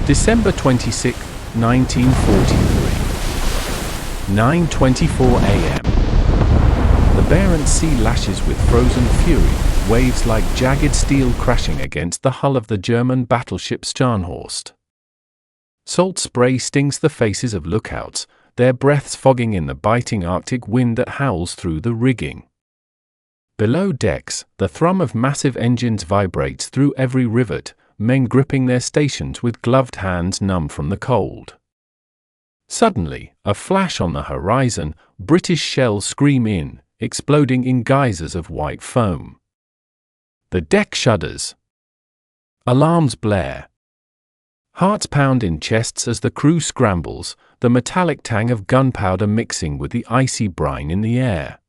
December 26, 1943. 9:24 a.m. The Barents Sea lashes with frozen fury, waves like jagged steel crashing against the hull of the German battleship Scharnhorst. Salt spray stings the faces of lookouts, their breaths fogging in the biting Arctic wind that howls through the rigging. Below decks, the thrum of massive engines vibrates through every rivet, men gripping their stations with gloved hands numb from the cold. Suddenly, a flash on the horizon, British shells scream in, exploding in geysers of white foam. The deck shudders. Alarms blare. Hearts pound in chests as the crew scrambles, the metallic tang of gunpowder mixing with the icy brine in the air.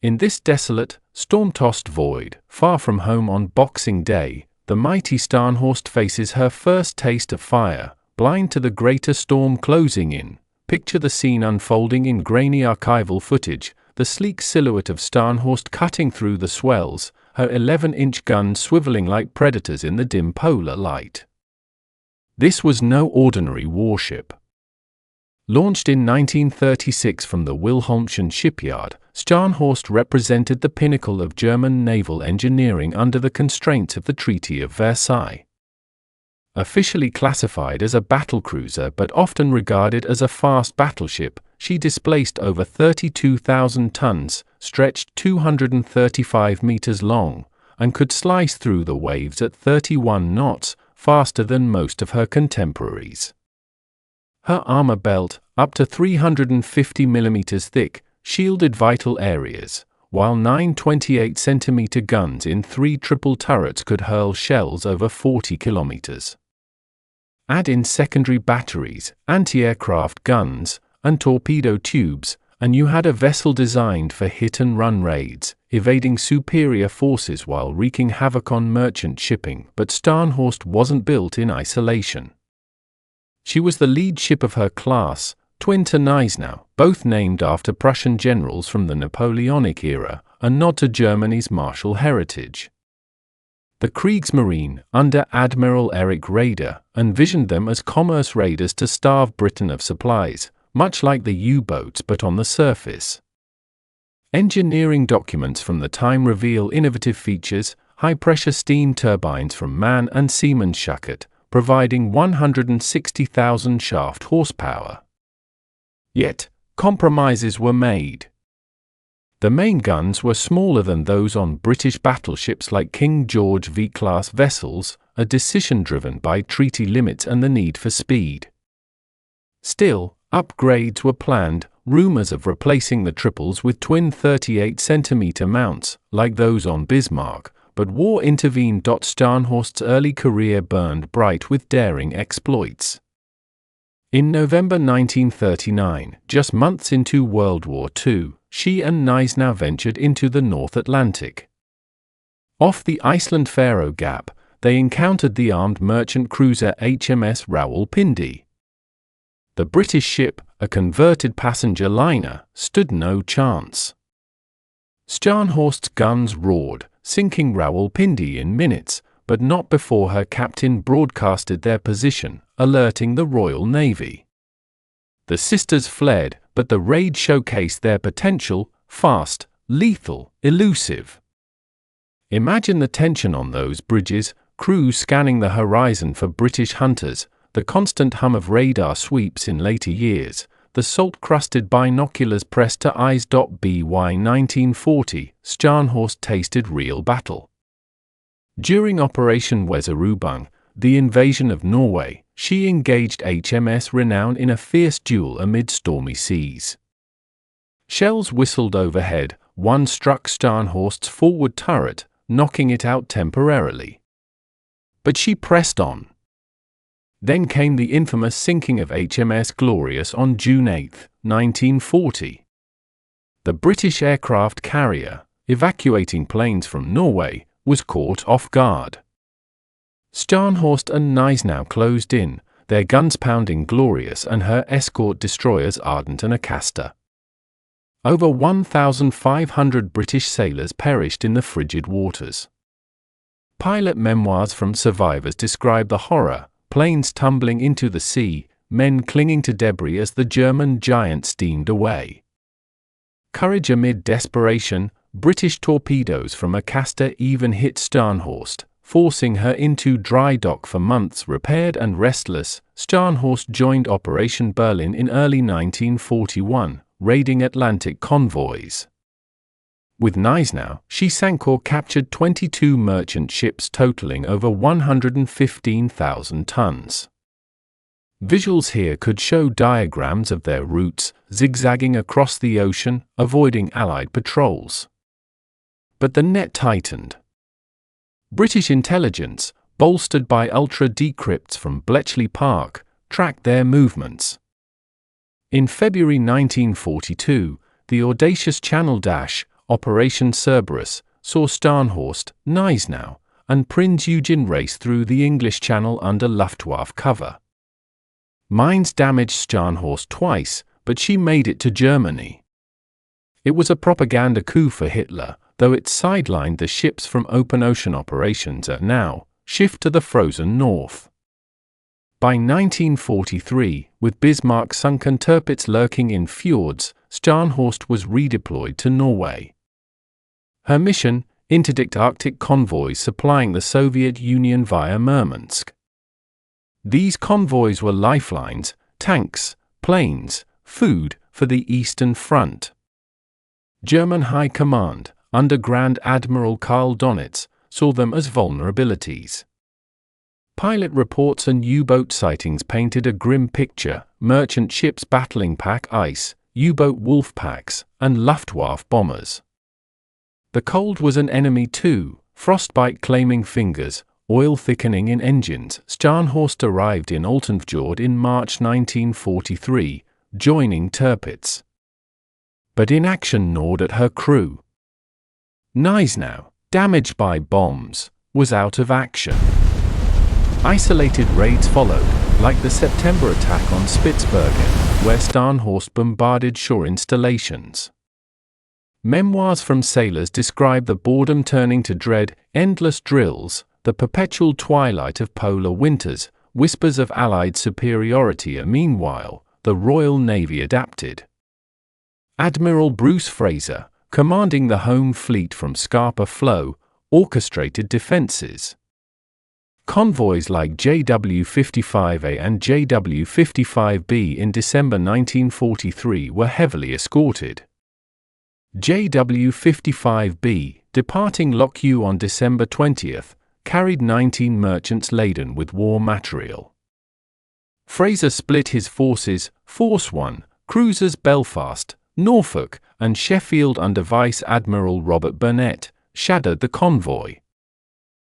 In this desolate, storm-tossed void, far from home on Boxing Day, the mighty Scharnhorst faces her first taste of fire, blind to the greater storm closing in. Picture the scene unfolding in grainy archival footage, the sleek silhouette of Scharnhorst cutting through the swells, her 11-inch guns swiveling like predators in the dim polar light. This was no ordinary warship. Launched in 1936 from the Wilhelmshaven shipyard, Scharnhorst represented the pinnacle of German naval engineering under the constraints of the Treaty of Versailles. Officially classified as a battlecruiser but often regarded as a fast battleship, she displaced over 32,000 tons, stretched 235 meters long, and could slice through the waves at 31 knots, faster than most of her contemporaries. Her armor belt, up to 350 millimeters thick, shielded vital areas, while 9 28-centimeter guns in 3 triple turrets could hurl shells over 40 kilometers. Add in secondary batteries, anti-aircraft guns, and torpedo tubes, and you had a vessel designed for hit-and-run raids, evading superior forces while wreaking havoc on merchant shipping. But Scharnhorst wasn't built in isolation. She was the lead ship of her class, twin to Gneisenau, both named after Prussian generals from the Napoleonic era, a nod to Germany's martial heritage. The Kriegsmarine, under Admiral Erich Raeder, envisioned them as commerce raiders to starve Britain of supplies, much like the U-boats but on the surface. Engineering documents from the time reveal innovative features, high-pressure steam turbines from MAN and Siemens Schuckert, providing 160,000 shaft horsepower. Yet, compromises were made. The main guns were smaller than those on British battleships like King George V-class vessels, a decision driven by treaty limits and the need for speed. Still, upgrades were planned, rumors of replacing the triples with twin 38-centimeter mounts, like those on Bismarck, but war intervened. Scharnhorst's early career burned bright with daring exploits. In November 1939, just months into World War II, she and Gneisenau ventured into the North Atlantic. Off the Iceland-Faroe Gap, they encountered the armed merchant cruiser HMS Rawalpindi. The British ship, a converted passenger liner, stood no chance. Scharnhorst's guns roared, sinking Rawalpindi in minutes, but not before her captain broadcasted their position, alerting the Royal Navy. The sisters fled, but the raid showcased their potential: fast, lethal, elusive. Imagine the tension on those bridges, crews scanning the horizon for British hunters, the constant hum of radar sweeps in later years, the salt-crusted binoculars pressed to eyes. By 1940, Scharnhorst tasted real battle. During Operation Weserübung, the invasion of Norway, she engaged HMS Renown in a fierce duel amid stormy seas. Shells whistled overhead, one struck Scharnhorst's forward turret, knocking it out temporarily. But she pressed on. Then came the infamous sinking of HMS Glorious on June 8, 1940. The British aircraft carrier, evacuating planes from Norway, was caught off guard. Scharnhorst and Gneisenau closed in, their guns pounding Glorious and her escort destroyers Ardent and Acasta. Over 1,500 British sailors perished in the frigid waters. Pilot memoirs from survivors describe the horror, planes tumbling into the sea, men clinging to debris as the German giant steamed away. Courage amid desperation, British torpedoes from Acasta even hit Scharnhorst, forcing her into dry dock for months. Repaired and restless, Scharnhorst joined Operation Berlin in early 1941, raiding Atlantic convoys. With Gneisenau, she sank or captured 22 merchant ships totaling over 115,000 tons. Visuals here could show diagrams of their routes, zigzagging across the ocean, avoiding Allied patrols. But the net tightened. British intelligence, bolstered by ultra-decrypts from Bletchley Park, tracked their movements. In February 1942, the audacious Channel Dash, Operation Cerberus, saw Scharnhorst, Gneisenau, and Prinz Eugen race through the English Channel under Luftwaffe cover. Mines damaged Scharnhorst twice, but she made it to Germany. It was a propaganda coup for Hitler, though it sidelined the ships from open ocean operations at now, shift to the frozen north. By 1943, with Bismarck's sunken Tirpitz lurking in fjords, Scharnhorst was redeployed to Norway. Her mission, interdict Arctic convoys supplying the Soviet Union via Murmansk. These convoys were lifelines, tanks, planes, food for the Eastern Front. German High Command, under Grand Admiral Karl Donitz, saw them as vulnerabilities. Pilot reports and U-boat sightings painted a grim picture: merchant ships battling pack ice, U-boat wolf packs, and Luftwaffe bombers. The cold was an enemy too, frostbite claiming fingers, oil thickening in engines. Scharnhorst arrived in Altenfjord in March 1943, joining Tirpitz. But inaction gnawed at her crew. Gneisenau, damaged by bombs, was out of action. Isolated raids followed, like the September attack on Spitsbergen, where Scharnhorst bombarded shore installations. Memoirs from sailors describe the boredom turning to dread, endless drills, the perpetual twilight of polar winters, whispers of Allied superiority. Meanwhile, the Royal Navy adapted. Admiral Bruce Fraser, commanding the home fleet from Scapa Flow, orchestrated defenses. Convoys like JW-55A and JW-55B in December 1943 were heavily escorted. JW-55B, departing Lockheed on December 20, carried 19 merchants laden with war material. Fraser split his forces, Force 1, cruisers Belfast, Norfolk, and Sheffield under Vice Admiral Robert Burnett, shadowed the convoy.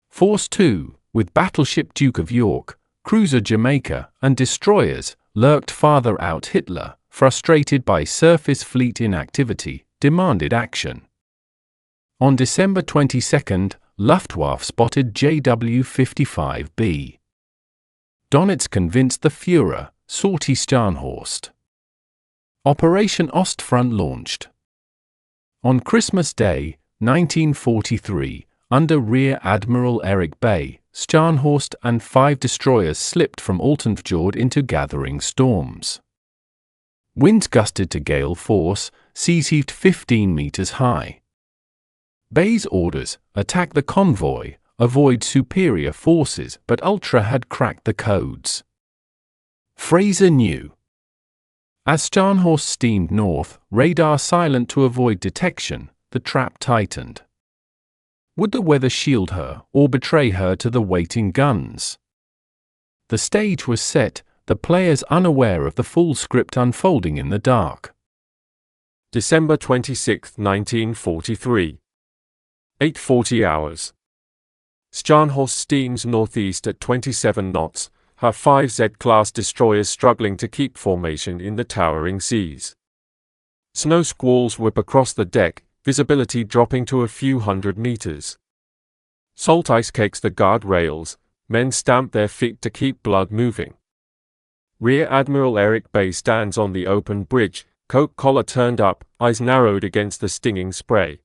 Force 2, with Battleship Duke of York, cruiser Jamaica, and destroyers, lurked farther out. Hitler, frustrated by surface fleet inactivity, demanded action. On December 22, Luftwaffe spotted JW-55B. Donitz convinced the Führer, sortie Scharnhorst. Operation Ostfront launched. On Christmas Day, 1943, under Rear Admiral Erich Bay, Scharnhorst and 5 destroyers slipped from Altenfjord into gathering storms. Winds gusted to gale force, seas heaved 15 meters high. Bay's orders: attack the convoy, avoid superior forces, but Ultra had cracked the codes. Fraser knew. As Scharnhorst steamed north, radar silent to avoid detection, the trap tightened. Would the weather shield her, or betray her to the waiting guns? The stage was set, the players unaware of the full script unfolding in the dark. December 26, 1943. 8:40 hours. Scharnhorst steams northeast at 27 knots, her 5 Z-class destroyers struggling to keep formation in the towering seas. Snow squalls whip across the deck, visibility dropping to a few hundred meters. Salt ice cakes the guard rails, men stamp their feet to keep blood moving. Rear Admiral Erich Bay stands on the open bridge, coat collar turned up, eyes narrowed against the stinging spray.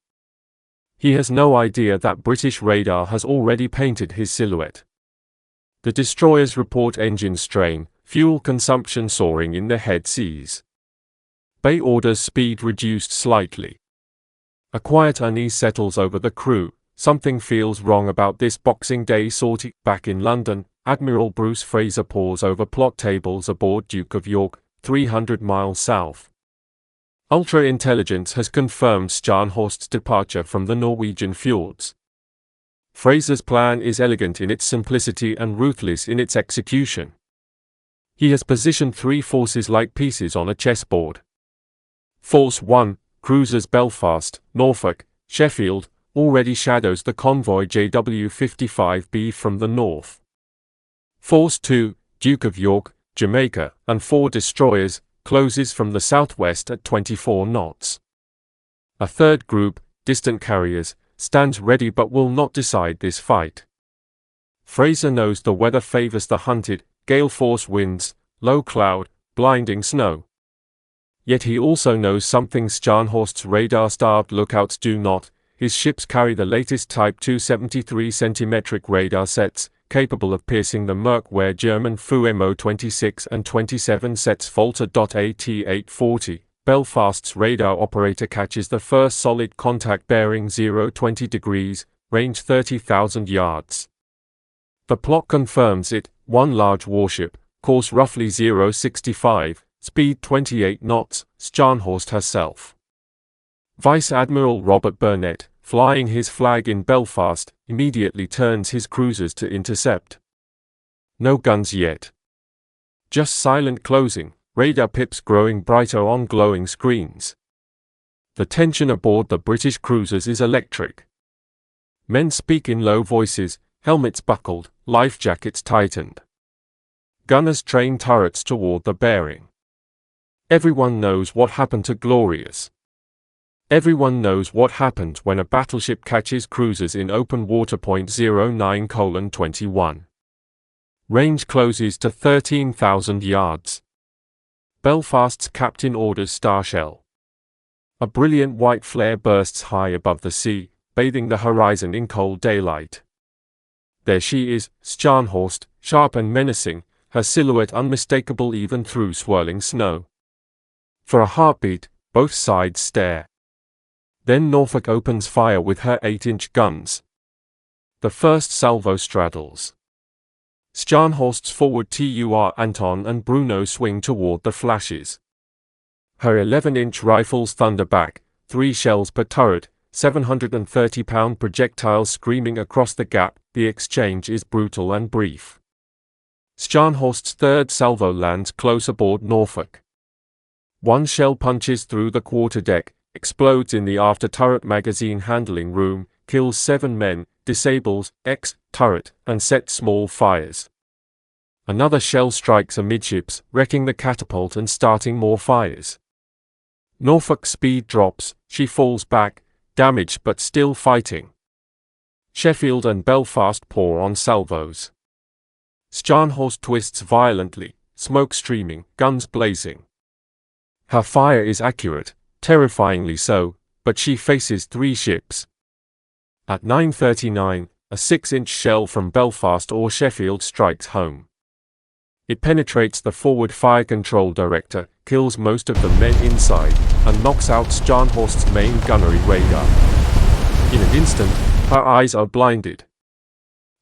He has no idea that British radar has already painted his silhouette. The destroyers report engine strain, fuel consumption soaring in the head seas. Bay orders speed reduced slightly. A quiet unease settles over the crew. Something feels wrong about this Boxing Day sortie. Back in London, Admiral Bruce Fraser pores over plot tables aboard Duke of York, 300 miles south. Ultra-intelligence has confirmed Scharnhorst's departure from the Norwegian fjords. Fraser's plan is elegant in its simplicity and ruthless in its execution. He has positioned three forces like pieces on a chessboard. Force 1, cruisers Belfast, Norfolk, Sheffield, already shadows the convoy JW55B from the north. Force 2, Duke of York, Jamaica, and 4 destroyers, closes from the southwest at 24 knots. A third group, distant carriers, stands ready but will not decide this fight. Fraser knows the weather favors the hunted, gale force winds, low cloud, blinding snow. Yet he also knows something Scharnhorst's radar-starved lookouts do not. His ships carry the latest Type 273 centimetric radar sets, capable of piercing the murk where German FU-MO 26 and 27 sets falter. AT-840, Belfast's radar operator catches the first solid contact bearing 020 degrees, range 30,000 yards. The plot confirms it, one large warship, course roughly 065, speed 28 knots, Scharnhorst herself. Vice Admiral Robert Burnett, flying his flag in Belfast, immediately turns his cruisers to intercept. No guns yet. Just silent closing, radar pips growing brighter on glowing screens. The tension aboard the British cruisers is electric. Men speak in low voices, helmets buckled, life jackets tightened. Gunners train turrets toward the bearing. Everyone knows what happened to Glorious. Everyone knows what happened when a battleship catches cruisers in open water. 09:21. Range closes to 13,000 yards. Belfast's captain orders Starshell. A brilliant white flare bursts high above the sea, bathing the horizon in cold daylight. There she is, Scharnhorst, sharp and menacing, her silhouette unmistakable even through swirling snow. For a heartbeat, both sides stare. Then Norfolk opens fire with her 8-inch guns. The first salvo straddles. Scharnhorst's forward TUR Anton and Bruno swing toward the flashes. Her 11-inch rifles thunder back, 3 shells per turret, 730-pound projectiles screaming across the gap. The exchange is brutal and brief. Scharnhorst's third salvo lands close aboard Norfolk. One shell punches through the quarterdeck, explodes in the after-turret magazine handling room, kills 7 men, disables X turret, and sets small fires. Another shell strikes amidships, wrecking the catapult and starting more fires. Norfolk's speed drops, she falls back, damaged but still fighting. Sheffield and Belfast pour on salvos. Scharnhorst twists violently, smoke streaming, guns blazing. Her fire is accurate, terrifyingly so, but she faces 3 ships. At 9:39, a 6-inch shell from Belfast or Sheffield strikes home. It penetrates the forward fire control director, kills most of the men inside, and knocks out Scharnhorst's main gunnery radar. In an instant, her eyes are blinded.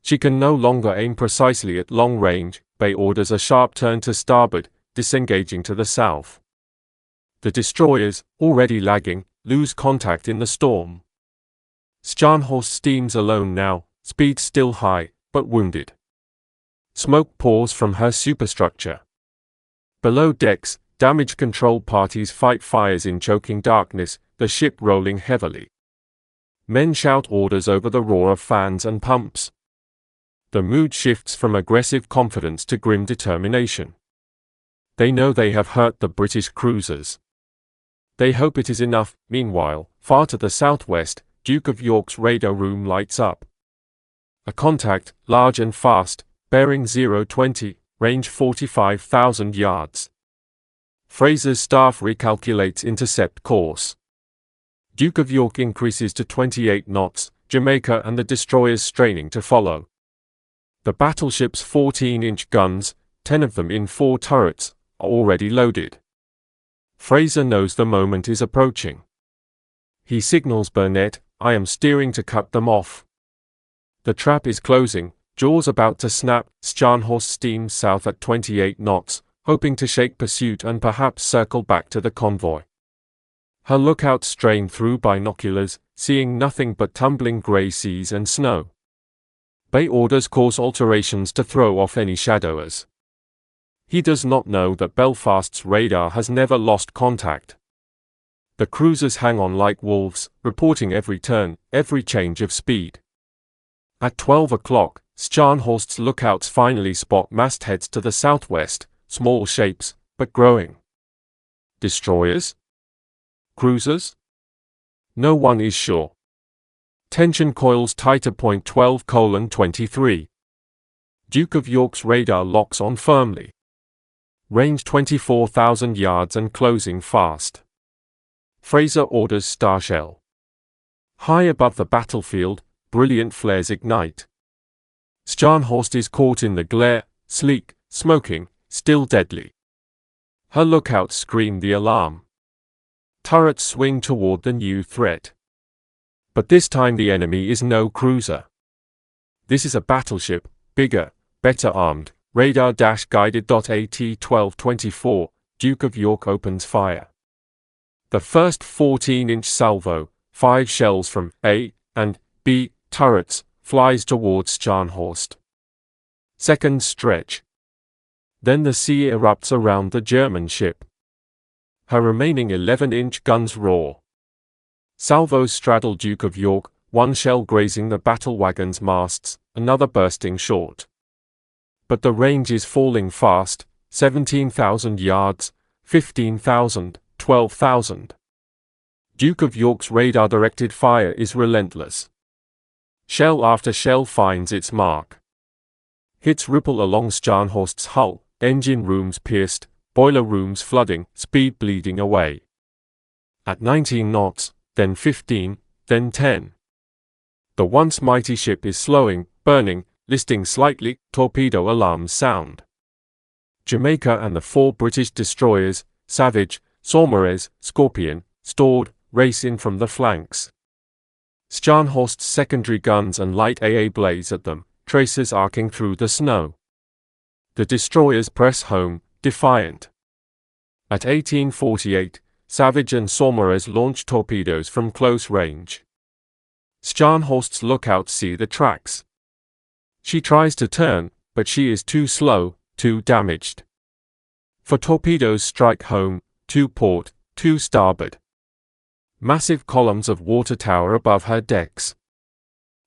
She can no longer aim precisely at long range. Bay orders a sharp turn to starboard, disengaging to the south. The destroyers, already lagging, lose contact in the storm. Scharnhorst steams alone now, speed still high, but wounded. Smoke pours from her superstructure. Below decks, damage control parties fight fires in choking darkness, the ship rolling heavily. Men shout orders over the roar of fans and pumps. The mood shifts from aggressive confidence to grim determination. They know they have hurt the British cruisers. They hope it is enough. Meanwhile, far to the southwest, Duke of York's radar room lights up. A contact, large and fast, bearing 020, range 45,000 yards. Fraser's staff recalculates intercept course. Duke of York increases to 28 knots, Jamaica and the destroyers straining to follow. The battleship's 14-inch guns, 10 of them in 4 turrets, are already loaded. Fraser knows the moment is approaching. He signals Burnett, "I am steering to cut them off." The trap is closing, jaws about to snap. Scharnhorst steams south at 28 knots, hoping to shake pursuit and perhaps circle back to the convoy. Her lookouts strain through binoculars, seeing nothing but tumbling grey seas and snow. Bay orders course alterations to throw off any shadowers. He does not know that Belfast's radar has never lost contact. The cruisers hang on like wolves, reporting every turn, every change of speed. At 12 o'clock, Scharnhorst's lookouts finally spot mastheads to the southwest, small shapes, but growing. Destroyers? Cruisers? No one is sure. Tension coils tighter. Point 12:23. Duke of York's radar locks on firmly. Range 24,000 yards and closing fast. Fraser orders starshell. High above the battlefield, brilliant flares ignite. Scharnhorst is caught in the glare, sleek, smoking, still deadly. Her lookouts scream the alarm. Turrets swing toward the new threat. But this time the enemy is no cruiser. This is a battleship, bigger, better armed, radar-guided. At 12:24, Duke of York opens fire. The first 14-inch salvo, 5 shells from A and B turrets, flies towards Scharnhorst. Second stretch. Then the sea erupts around the German ship. Her remaining 11-inch guns roar. Salvos straddle Duke of York, one shell grazing the battle wagon's masts, another bursting short. But the range is falling fast, 17,000 yards, 15,000, 12,000. Duke of York's radar-directed fire is relentless. Shell after shell finds its mark. Hits ripple along Scharnhorst's hull, engine rooms pierced, boiler rooms flooding, speed bleeding away. At 19 knots, then 15, then 10. The once mighty ship is slowing, burning, listing slightly. Torpedo alarms sound. Jamaica and the 4 British destroyers, Savage, Saumarez, Scorpion, Stored, race in from the flanks. Scharnhorst's secondary guns and light AA blaze at them, traces arcing through the snow. The destroyers press home, defiant. At 18:48, Savage and Saumarez launch torpedoes from close range. Scharnhorst's lookouts see the tracks. She tries to turn, but she is too slow, too damaged. For torpedoes strike home, to port, to starboard. Massive columns of water tower above her decks.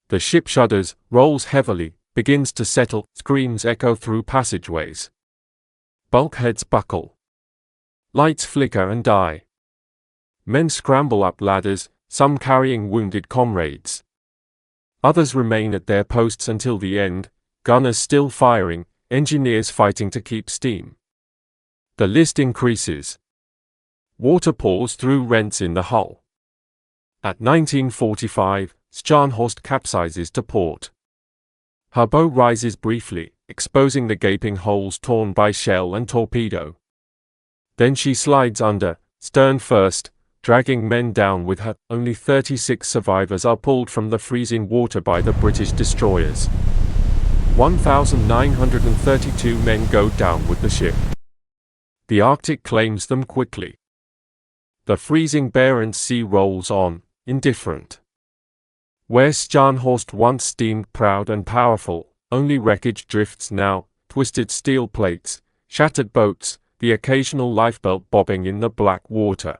The ship shudders, rolls heavily, begins to settle, screams echo through passageways. Bulkheads buckle. Lights flicker and die. Men scramble up ladders, some carrying wounded comrades. Others remain at their posts until the end, gunners still firing, engineers fighting to keep steam. The list increases. Water pours through rents in the hull. At 19:45, Scharnhorst capsizes to port. Her bow rises briefly, exposing the gaping holes torn by shell and torpedo. Then she slides under, stern first, dragging men down with her. Only 36 survivors are pulled from the freezing water by the British destroyers. 1,932 men go down with the ship. The Arctic claims them quickly. The freezing Barents Sea rolls on, indifferent. Where Scharnhorst once steamed proud and powerful, only wreckage drifts now, twisted steel plates, shattered boats, the occasional lifebelt bobbing in the black water.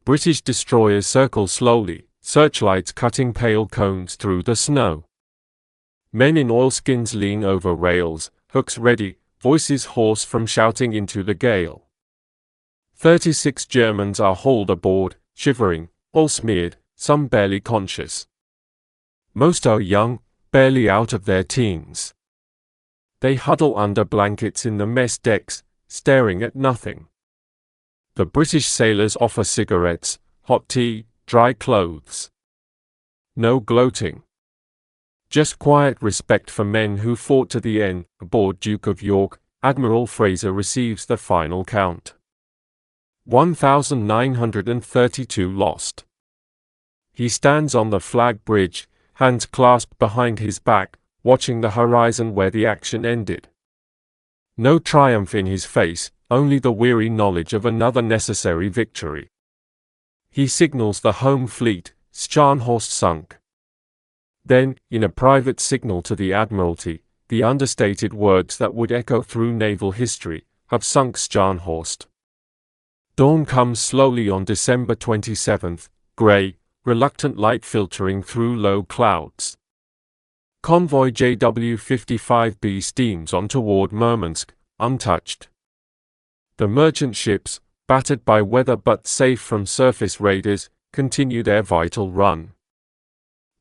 British destroyers circle slowly, searchlights cutting pale cones through the snow. Men in oilskins lean over rails, hooks ready, voices hoarse from shouting into the gale. 36 Germans are hauled aboard, shivering, all smeared, some barely conscious. Most are young, barely out of their teens. They huddle under blankets in the mess decks, staring at nothing. The British sailors offer cigarettes, hot tea, dry clothes. No gloating. Just quiet respect for men who fought to the end. Aboard Duke of York, Admiral Fraser receives the final count. 1,932 lost. He stands on the flag bridge, hands clasped behind his back, watching the horizon where the action ended. No triumph in his face, only the weary knowledge of another necessary victory. He signals the home fleet, Scharnhorst sunk. Then, in a private signal to the Admiralty, the understated words that would echo through naval history, have sunk Scharnhorst. Dawn comes slowly on December 27th, grey, reluctant light filtering through low clouds. Convoy JW-55B steams on toward Murmansk, untouched. The merchant ships, battered by weather but safe from surface raiders, continue their vital run.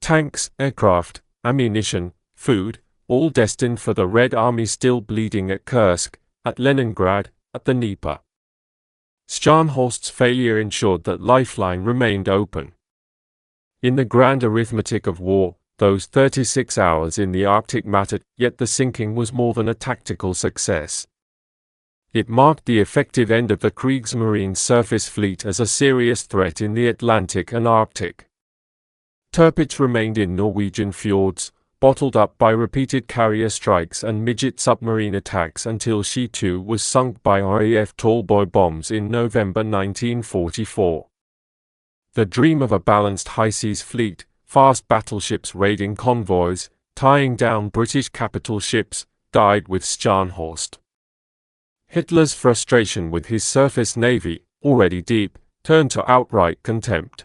Tanks, aircraft, ammunition, food, all destined for the Red Army still bleeding at Kursk, at Leningrad, at the Dnieper. Scharnhorst's failure ensured that lifeline remained open. In the grand arithmetic of war, those 36 hours in the Arctic mattered, yet the sinking was more than a tactical success. It marked the effective end of the Kriegsmarine surface fleet as a serious threat in the Atlantic and Arctic. Tirpitz remained in Norwegian fjords, bottled up by repeated carrier strikes and midget submarine attacks until she too was sunk by RAF tallboy bombs in November 1944. The dream of a balanced high-seas fleet, fast battleships raiding convoys, tying down British capital ships, died with Scharnhorst. Hitler's frustration with his surface navy, already deep, turned to outright contempt.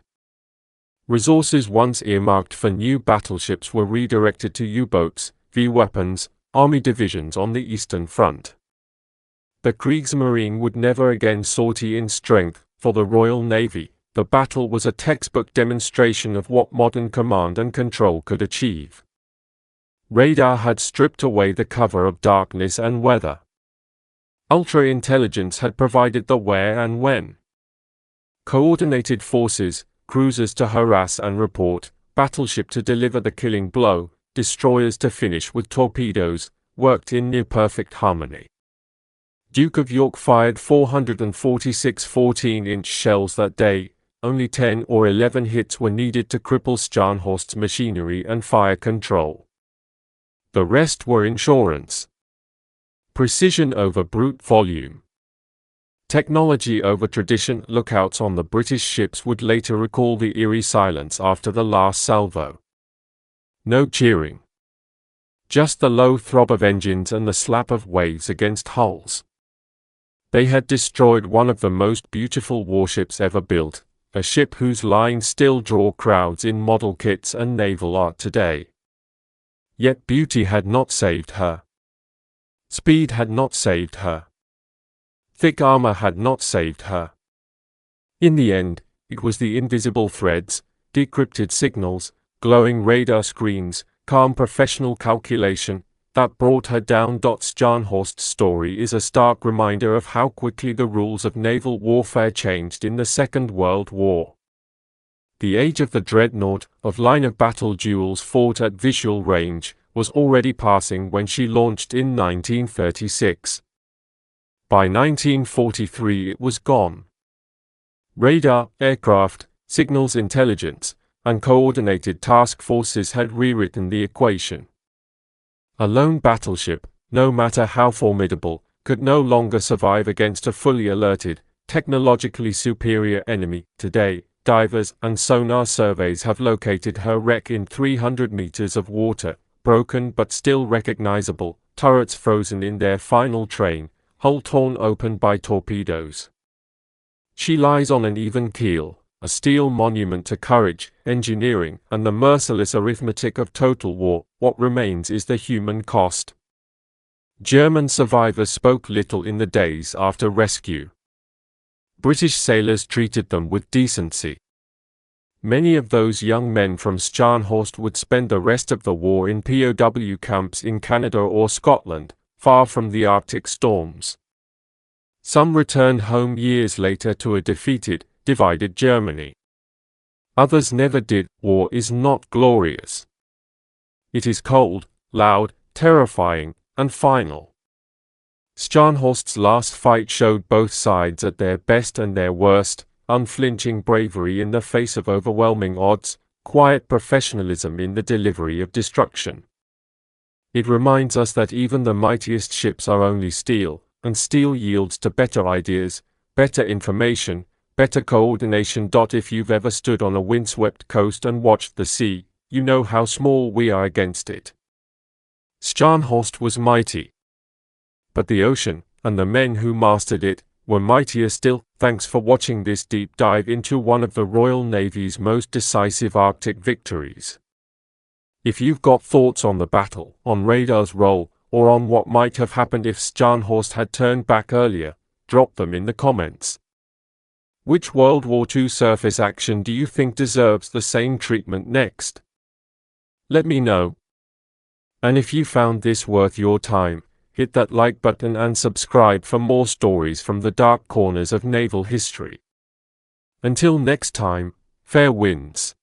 Resources once earmarked for new battleships were redirected to U-boats, V-weapons, army divisions on the Eastern Front. The Kriegsmarine would never again sortie in strength. For the Royal Navy, the battle was a textbook demonstration of what modern command and control could achieve. Radar had stripped away the cover of darkness and weather. Ultra-intelligence had provided the where and when. Coordinated forces, cruisers to harass and report, battleship to deliver the killing blow, destroyers to finish with torpedoes, worked in near-perfect harmony. Duke of York fired 446 14-inch shells that day. Only 10 or 11 hits were needed to cripple Scharnhorst's machinery and fire control. The rest were insurance. Precision over brute volume. Technology over tradition. Lookouts on the British ships would later recall the eerie silence after the last salvo. No cheering. Just the low throb of engines and the slap of waves against hulls. They had destroyed one of the most beautiful warships ever built, a ship whose lines still draw crowds in model kits and naval art today. Yet beauty had not saved her. Speed had not saved her. Thick armor had not saved her. In the end, it was the invisible threads, decrypted signals, glowing radar screens, calm professional calculation, that brought her down. Scharnhorst's story is a stark reminder of how quickly the rules of naval warfare changed in the Second World War. The age of the dreadnought, of line-of-battle duels fought at visual range, was already passing when she launched in 1936. By 1943 it was gone. Radar, aircraft, signals intelligence, and coordinated task forces had rewritten the equation. A lone battleship, no matter how formidable, could no longer survive against a fully alerted, technologically superior enemy. Today, divers and sonar surveys have located her wreck in 300 meters of water, broken but still recognizable, turrets frozen in their final train, hull torn open by torpedoes. She lies on an even keel, a steel monument to courage, engineering, and the merciless arithmetic of total war. What remains is the human cost. German survivors spoke little in the days after rescue. British sailors treated them with decency. Many of those young men from Scharnhorst would spend the rest of the war in POW camps in Canada or Scotland, far from the Arctic storms. Some returned home years later to a defeated, divided Germany. Others never did. War is not glorious. It is cold, loud, terrifying, and final. Scharnhorst's last fight showed both sides at their best and their worst, unflinching bravery in the face of overwhelming odds, quiet professionalism in the delivery of destruction. It reminds us that even the mightiest ships are only steel, and steel yields to better ideas, better information, better coordination. If you've ever stood on a windswept coast and watched the sea, you know how small we are against it. Scharnhorst was mighty. But the ocean, and the men who mastered it, were mightier still. Thanks for watching this deep dive into one of the Royal Navy's most decisive Arctic victories. If you've got thoughts on the battle, on radar's role, or on what might have happened if Scharnhorst had turned back earlier, drop them in the comments. Which World War II surface action do you think deserves the same treatment next? Let me know. And if you found this worth your time, hit that like button and subscribe for more stories from the dark corners of naval history. Until next time, fair winds.